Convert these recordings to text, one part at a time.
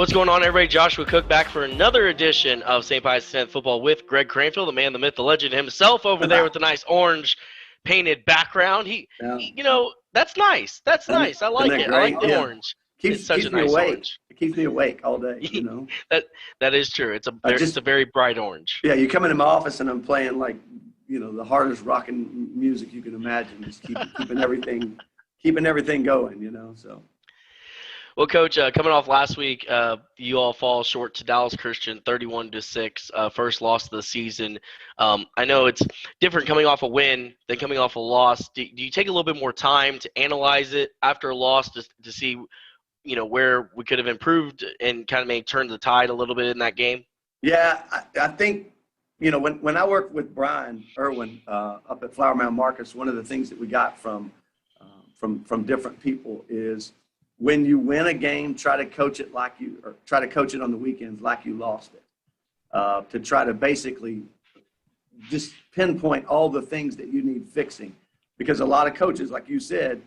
What's going on, everybody? Joshua Cook back for another edition of St. Pius X Football with Greg Cranfill, the man, the myth, the legend himself over there with the nice orange painted background. That's nice. That's nice. I like it. I like the orange. It's such a nice orange. It keeps me awake all day, you know. That is true. It's a very bright orange. Yeah, you come into my office and I'm playing the hardest rocking music you can imagine, just keeping everything going, so. Well, Coach, coming off last week, you all fall short to Dallas Christian, 31-6, first loss of the season. I know it's different coming off a win than coming off a loss. Do you take a little bit more time to analyze it after a loss to see, where we could have improved and kind of maybe turn the tide a little bit in that game? Yeah, I think, when I worked with Brian Irwin up at Flower Mound Marcus, one of the things that we got from different people is, when you win a game, try to coach it on the weekends like you lost it, to try to basically just pinpoint all the things that you need fixing. Because a lot of coaches, like you said,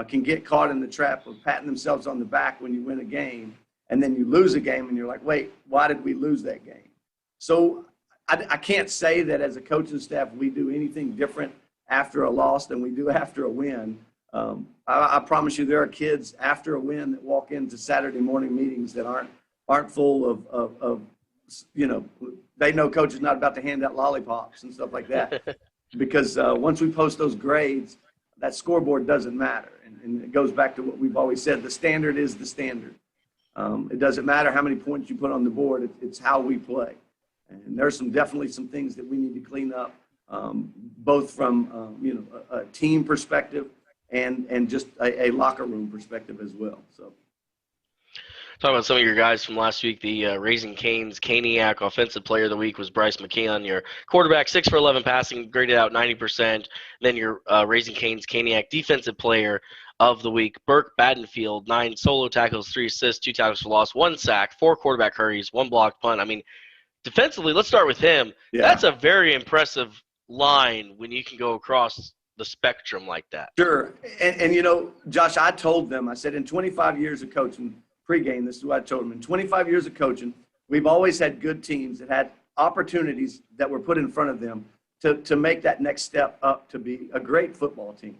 can get caught in the trap of patting themselves on the back when you win a game, and then you lose a game, and you're like, wait, why did we lose that game? So I can't say that as a coaching staff we do anything different after a loss than we do after a win. I promise you there are kids after a win that walk into Saturday morning meetings that aren't full of they know coach is not about to hand out lollipops and stuff like that. Because once we post those grades, that scoreboard doesn't matter. And it goes back to what we've always said, the standard is the standard. It doesn't matter how many points you put on the board, it's how we play. And there's definitely some things that we need to clean up, both from a team perspective and just a locker room perspective as well. So, talking about some of your guys from last week, the Raising Cane's Caniac Offensive Player of the Week was Bryce McKeen. Your quarterback, 6 for 11 passing, graded out 90%. Then your Raising Cane's Caniac Defensive Player of the Week, Burke Badenfield, 9 solo tackles, 3 assists, 2 tackles for loss, 1 sack, 4 quarterback hurries, 1 blocked punt. I mean, defensively, let's start with him. Yeah. That's a very impressive line when you can go across the spectrum like that. Sure. And Josh, I told them, I said, in 25 years of coaching, pregame, this is what I told them. In 25 years of coaching, we've always had good teams that had opportunities that were put in front of them to make that next step up to be a great football team.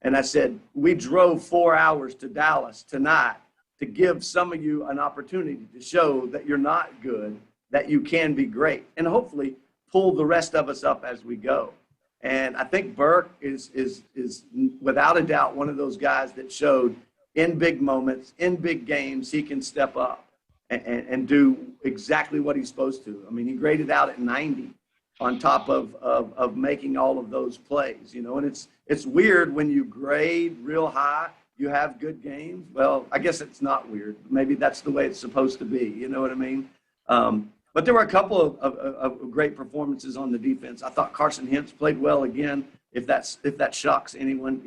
And I said, we drove 4 hours to Dallas tonight to give some of you an opportunity to show that you're not good, that you can be great, and hopefully pull the rest of us up as we go. And I think Burke is without a doubt one of those guys that showed in big moments, in big games, he can step up and do exactly what he's supposed to. I mean, he graded out at 90 on top of making all of those plays, and it's weird when you grade real high, you have good games. Well, I guess it's not weird. Maybe that's the way it's supposed to be. You know what I mean? But there were a couple of great performances on the defense. I thought Carson Hentz played well again, if that shocks anyone,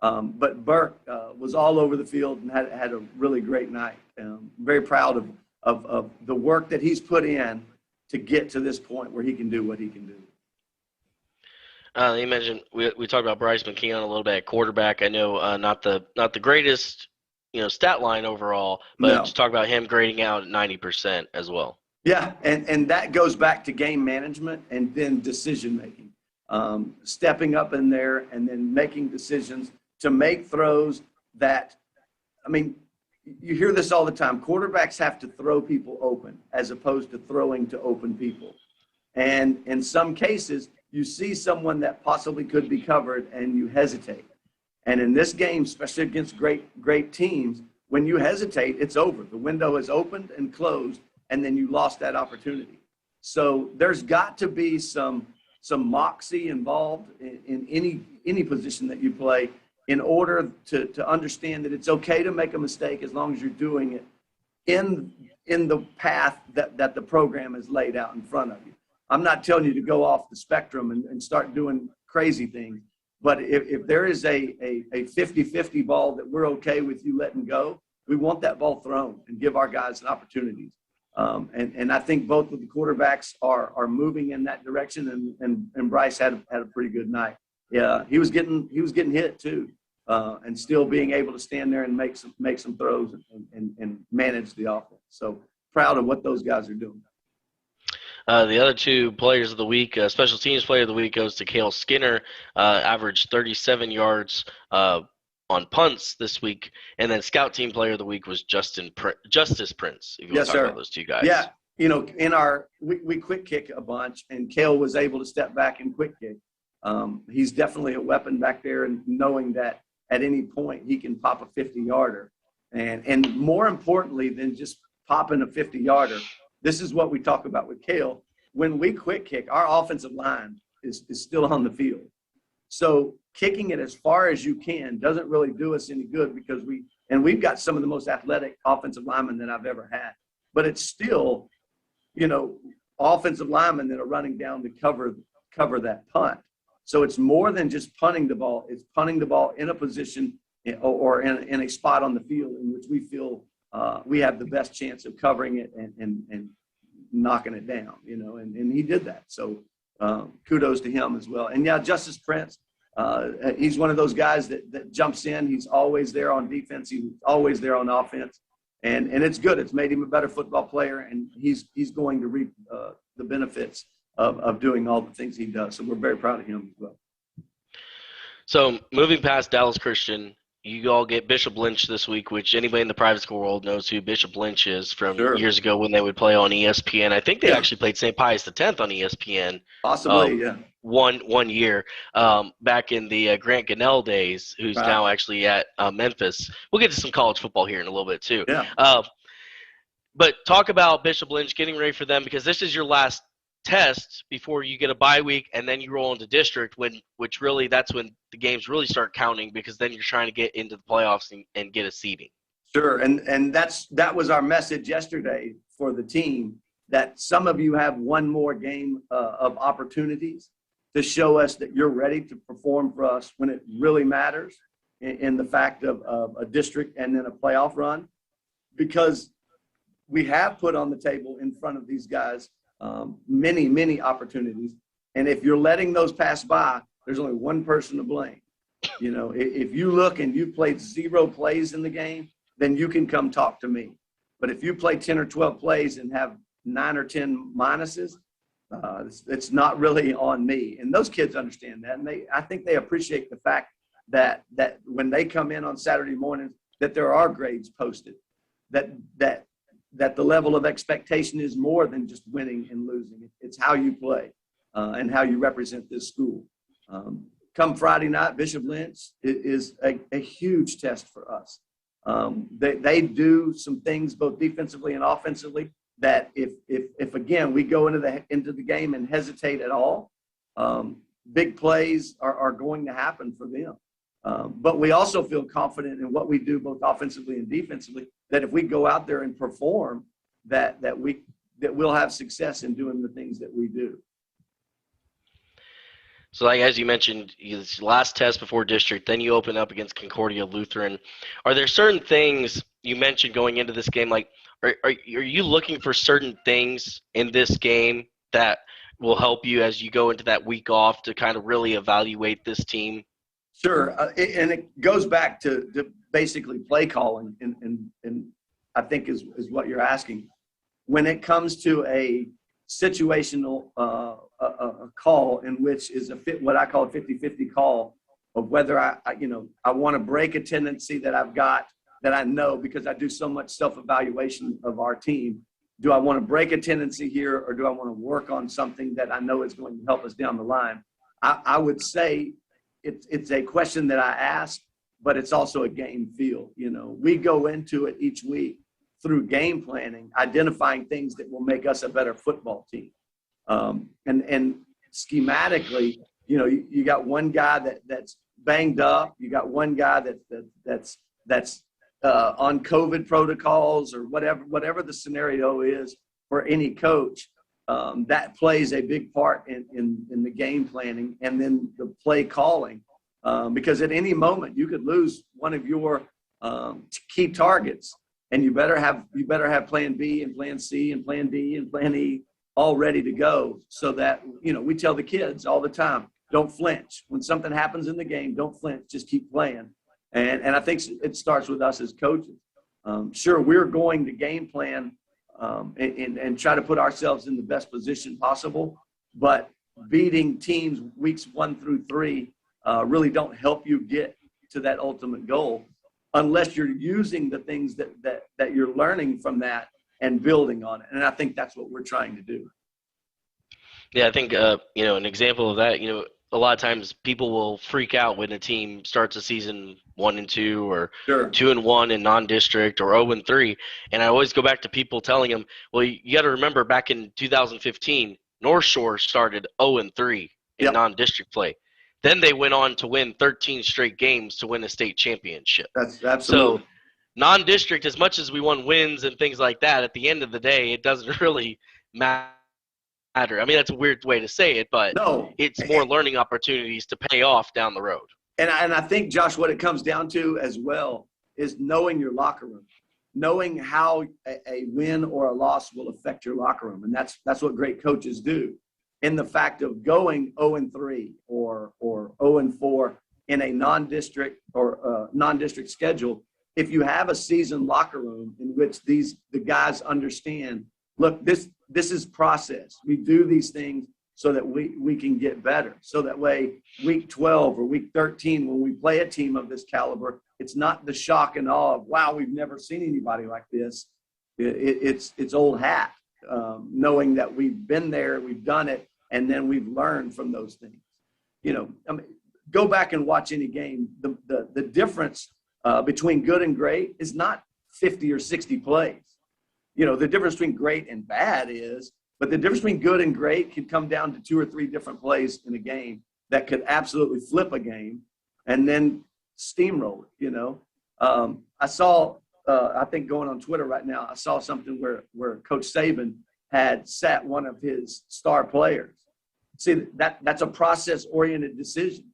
But Burke was all over the field and had a really great night. Very proud of the work that he's put in to get to this point where he can do what he can do. You mentioned we talked about Bryce McKeen a little bit at quarterback. I know not the greatest stat line overall, but to talk about him grading out at 90% as well. Yeah, and that goes back to game management and then decision-making. Stepping up in there and then making decisions to make throws that, you hear this all the time. Quarterbacks have to throw people open as opposed to throwing to open people. And in some cases, you see someone that possibly could be covered and you hesitate. And in this game, especially against great teams, when you hesitate, it's over. The window is opened and closed, and then you lost that opportunity. So there's got to be some moxie involved in any position that you play in order to understand that it's okay to make a mistake as long as you're doing it in the path that the program has laid out in front of you. I'm not telling you to go off the spectrum and start doing crazy things, but if there is a 50-50 ball that we're okay with you letting go, we want that ball thrown and give our guys an opportunity. And I think both of the quarterbacks are moving in that direction, and Bryce had a pretty good night. Yeah, he was getting hit too. and still being able to stand there and make some throws and manage the offense. So proud of what those guys are doing. The other two players of the week, special teams player of the week goes to Cale Skinner, averaged 37 yards on punts this week, and then scout team player of the week was Justice Prince. If you want to talk about those two guys. Yeah, in we quick kick a bunch, and Cale was able to step back and quick kick. He's definitely a weapon back there, and knowing that at any point he can pop a 50-yarder, and more importantly than just popping a 50-yarder, this is what we talk about with Cale. When we quick kick, our offensive line is still on the field. So kicking it as far as you can doesn't really do us any good because we've got some of the most athletic offensive linemen that I've ever had. But it's still, offensive linemen that are running down to cover that punt. So it's more than just punting the ball. It's punting the ball in a position or in a spot on the field in which we feel we have the best chance of covering it and knocking it down, and he did that. So kudos to him as well. And yeah, Justice Prince, he's one of those guys that jumps in. He's always there on defense. He's always there on offense. And it's good. It's made him a better football player, and he's going to reap the benefits of doing all the things he does. So we're very proud of him as well. So moving past Dallas Christian, you all get Bishop Lynch this week, which anybody in the private school world knows who Bishop Lynch is from years ago when they would play on ESPN. I think they actually played St. Pius X on ESPN. Possibly, yeah. One year back in the Grant Gunnell days, who's now actually at Memphis. We'll get to some college football here in a little bit too. Yeah. But talk about Bishop Lynch, getting ready for them, because this is your last test before you get a bye week, and then you roll into district, which really that's when the games really start counting, because then you're trying to get into the playoffs and get a seeding. Sure, and that was our message yesterday for the team, that some of you have one more game of opportunities to show us that you're ready to perform for us when it really matters in the fact of a district and then a playoff run, because we have put on the table in front of these guys many opportunities. And if you're letting those pass by, there's only one person to blame. If you look and you played 0 plays in the game, then you can come talk to me. But if you play 10 or 12 plays and have 9 or 10 minuses, it's not really on me. And those kids understand that. And I think they appreciate the fact that when they come in on Saturday mornings, that there are grades posted, that the level of expectation is more than just winning and losing. It's how you play and how you represent this school. Come Friday night, Bishop Lynch is a huge test for us. They do some things both defensively and offensively that if again, we go into the game and hesitate at all, big plays are going to happen for them. But we also feel confident in what we do both offensively and defensively, that if we go out there and perform, that we'll have success in doing the things that we do. So as you mentioned, this last test before district, then you open up against Concordia Lutheran. Are there certain things you mentioned going into this game? Like, are you looking for certain things in this game that will help you as you go into that week off to kind of really evaluate this team? Sure, and it goes back to basically play calling, and I think is what you're asking. When it comes to a situational a call in which is what I call a 50-50 call of whether I want to break a tendency that I've got, that I know because I do so much self-evaluation of our team. Do I want to break a tendency here, or do I want to work on something that I know is going to help us down the line? I would say it's a question that I ask, but it's also a game feel. We go into it each week through game planning, identifying things that will make us a better football team. And schematically, you got one guy that's banged up. You got one guy that's on COVID protocols, or whatever the scenario is for any coach. That plays a big part in the game planning and then the play calling, because at any moment you could lose one of your key targets, and you better have plan B and plan C and plan D and plan E all ready to go, so that we tell the kids all the time, don't flinch when something happens in the game. Don't flinch, just keep playing. And I think it starts with us as coaches. Sure, we're going to game plan and try to put ourselves in the best position possible, but beating teams weeks 1 through 3 really don't help you get to that ultimate goal unless you're using the things that you're learning from that and building on it. And I think that's what we're trying to do. Yeah, I think, an example of that, a lot of times people will freak out when a team starts a season 1-2 or Sure. 2-1 in non-district or 0-3. And I always go back to people telling them, well, you got to remember back in 2015, North Shore started 0-3 in Yep. non-district play. Then they went on to win 13 straight games to win a state championship. That's absolutely. So non-district, as much as we won wins and things like that, at the end of the day, it doesn't really matter. I mean, that's a weird way to say it, but No. it's more learning opportunities to pay off down the road. And I think, Josh, what it comes down to as well is knowing your locker room, knowing how a win or a loss will affect your locker room. And that's what great coaches do. In the fact of going 0-3 or 0-4 in a non-district or non-district schedule, if you have a seasoned locker room in which the guys understand, look, this is process. We do these things so that we can get better. So that way, week 12 or week 13, when we play a team of this caliber, it's not the shock and awe of, wow, we've never seen anybody like this. It's old hat, knowing that we've been there, we've done it, and then we've learned from those things. Go back and watch any game. The difference between good and great is not 50 or 60 plays. The difference between great and bad is, but the difference between good and great could come down to 2 or 3 different plays in a game that could absolutely flip a game and then steamroll it. I saw, I think going on Twitter right now, I saw something where Coach Saban had sat one of his star players. See, that's a process-oriented decision.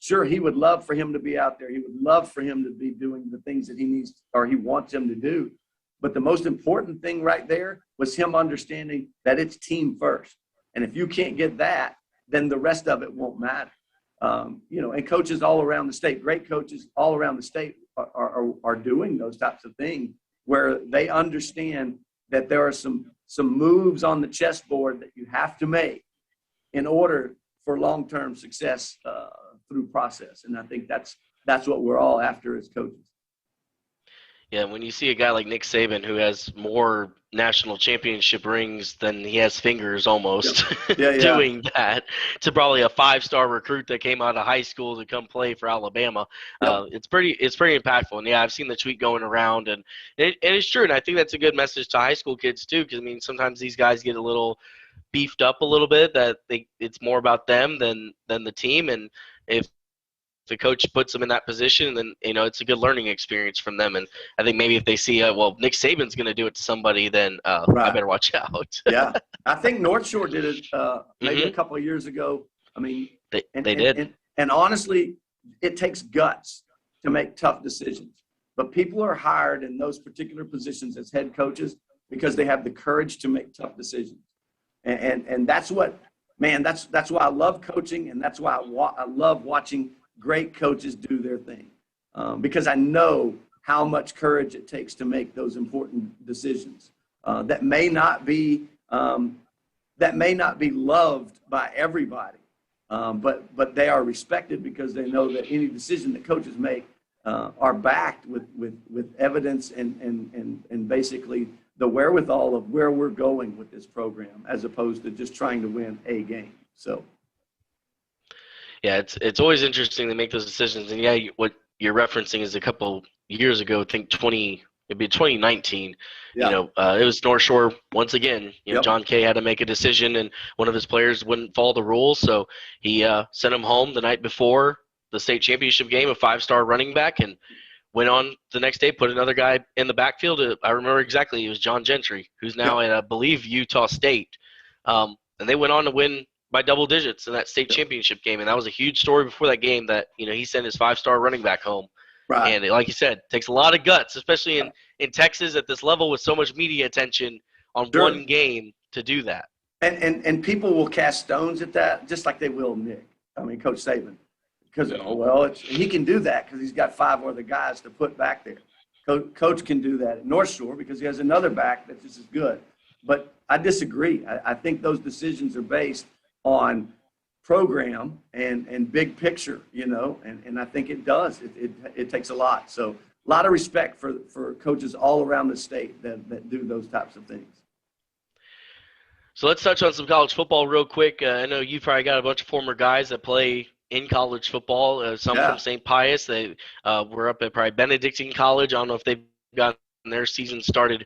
Sure, he would love for him to be out there. He would love for him to be doing the things that he needs or he wants him to do. But the most important thing right there was him understanding that it's team first. And if you can't get that, then the rest of it won't matter. And coaches all around the state, great coaches all around the state are doing those types of things where they understand that there are some moves on the chessboard that you have to make in order for long-term success through process. And I think that's what we're all after as coaches. Yeah, when you see a guy like Nick Saban who has more national championship rings than he has fingers almost Yeah. doing that to probably a 5-star recruit that came out of high school to come play for Alabama, it's pretty impactful. And yeah, I've seen the tweet going around, and it's true. And I think that's a good message to high school kids too, because I mean sometimes these guys get a little beefed up a little bit that it's more about them than the team, and if the coach puts them in that position, then it's a good learning experience from them. And I think maybe if they see, Nick Saban's going to do it to somebody, then Right. I better watch out. Yeah, I think North Shore did it maybe a couple of years ago. I mean, they did. And honestly, it takes guts to make tough decisions. But people are hired in those particular positions as head coaches because they have the courage to make tough decisions. And that's what, man, that's why I love coaching, and that's why I love watching great coaches do their thing, because I know how much courage it takes to make those important decisions that may not be loved by everybody, but they are respected because they know that any decision that coaches make are backed with evidence and basically the wherewithal of where we're going with this program, as opposed to just trying to win a game. So. Yeah, it's always interesting to make those decisions. And yeah, what you're referencing is a couple years ago, I think 2019. Yeah. It was North Shore once again. Yep. John Kay had to make a decision, and one of his players wouldn't follow the rules, so he sent him home the night before the state championship game, a 5-star running back, and went on the next day, put another guy in the backfield. I remember exactly. It was John Gentry, who's now at, I believe, Utah State. And they went on to win by double digits in that state championship game. And that was a huge story before that game that, he sent his 5-star running back home. Right. And like you said, it takes a lot of guts, especially in Texas at this level with so much media attention on one game to do that. And people will cast stones at that, just like they will Nick. I mean, Coach Saban. because he can do that because he's got 5 other guys to put back there. Coach can do that at North Shore because he has another back that's just as good. But I disagree. I think those decisions are based on program and big picture, and I think it does. It takes a lot. So a lot of respect for coaches all around the state that do those types of things. So let's touch on some college football real quick. I know you probably got a bunch of former guys that play in college football, some from St. Pius. They were up at probably Benedictine College. I don't know if they've gotten their season started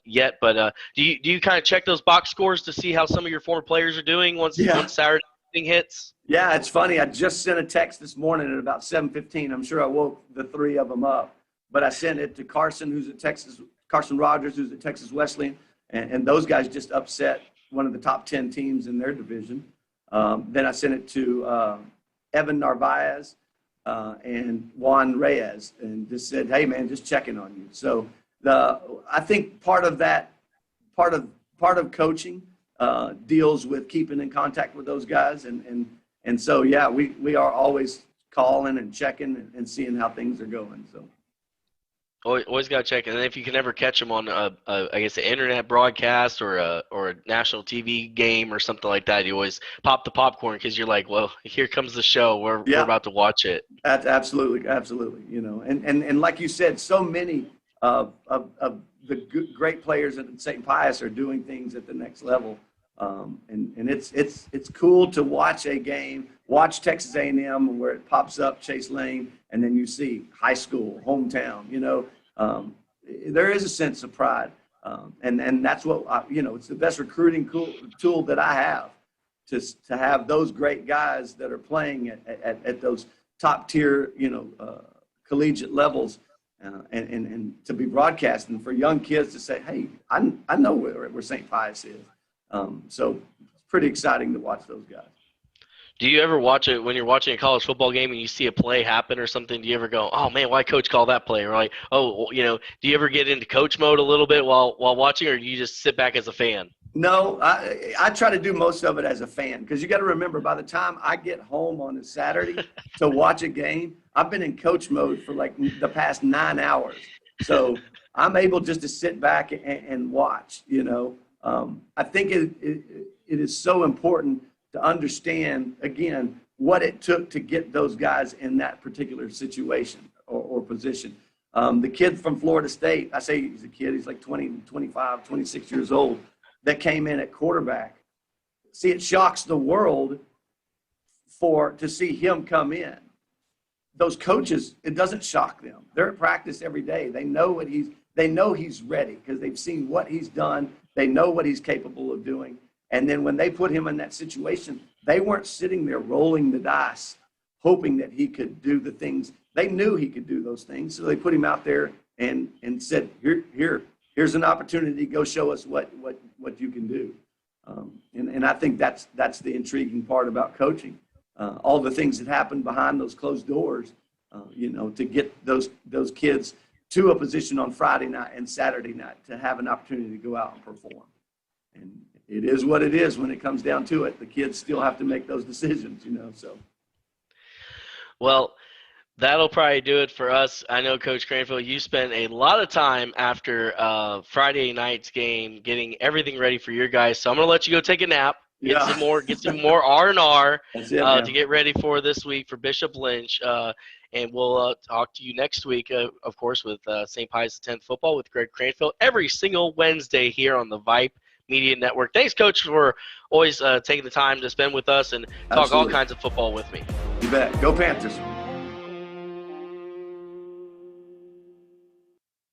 yet, but do you kind of check those box scores to see how some of your former players are doing once Saturday hits? Yeah, it's funny. I just sent a text this morning at about 7:15. I'm sure I woke the 3 of them up, but I sent it to Carson Rogers, who's at Texas Wesleyan, and those guys just upset one of the top 10 teams in their division. Then I sent it to Evan Narvaez and Juan Reyes, and just said, "Hey, man, just checking on you." So I think part of coaching deals with keeping in contact with those guys, and so we are always calling and checking and seeing how things are going. So. Always got to check, and if you can ever catch them on, I guess, an internet broadcast or a national TV game or something like that, you always pop the popcorn because you're like, well, here comes the show. We're about to watch it. Absolutely. And like you said, so many of the great players at St. Pius are doing things at the next level, and it's cool to watch a game, watch Texas A&M where it pops up Chase Lane, and then you see high school, hometown. There is a sense of pride, and that's what it's the best recruiting tool that I have to have those great guys that are playing at those top tier collegigiate levels, and to be broadcasting for young kids to say, hey, I know where St. Pius is. So it's pretty exciting to watch those guys. Do you ever watch it when you're watching a college football game and you see a play happen or something? Do you ever go, oh, man, why coach call that play? Or like, do you ever get into coach mode a little bit while watching, or do you just sit back as a fan? No, I try to do most of it as a fan, because you got to remember, by the time I get home on a Saturday to watch a game, I've been in coach mode for like the past 9 hours. So I'm able just to sit back and watch, I think it is so important to understand, again, what it took to get those guys in that particular situation or position. The kid from Florida State, I say he's a kid, he's like 20, 25, 26 years old, that came in at quarterback. See, it shocks the world to see him come in. Those coaches, it doesn't shock them. They're at practice every day. They know he's ready because they've seen what he's done. They know what he's capable of doing. And then when they put him in that situation, they weren't sitting there rolling the dice, hoping that he could do the things. They knew he could do those things, so they put him out there and said, here's an opportunity. Go show us what you can do. And I think that's the intriguing part about coaching. All the things that happen behind those closed doors, to get those kids to a position on Friday night and Saturday night to have an opportunity to go out and perform. And it is what it is when it comes down to it. The kids still have to make those decisions, so. Well, that'll probably do it for us. I know, Coach Cranfill, you spent a lot of time after Friday night's game getting everything ready for your guys. So I'm going to let you go take a nap, get some more R&R to get ready for this week for Bishop Lynch. And we'll talk to you next week, of course, with St. Pius X football with Greg Cranfill every single Wednesday here on the VYPE Media Network. Thanks, Coach, for always taking the time to spend with us and talk all kinds of football with me. You bet. Go Panthers.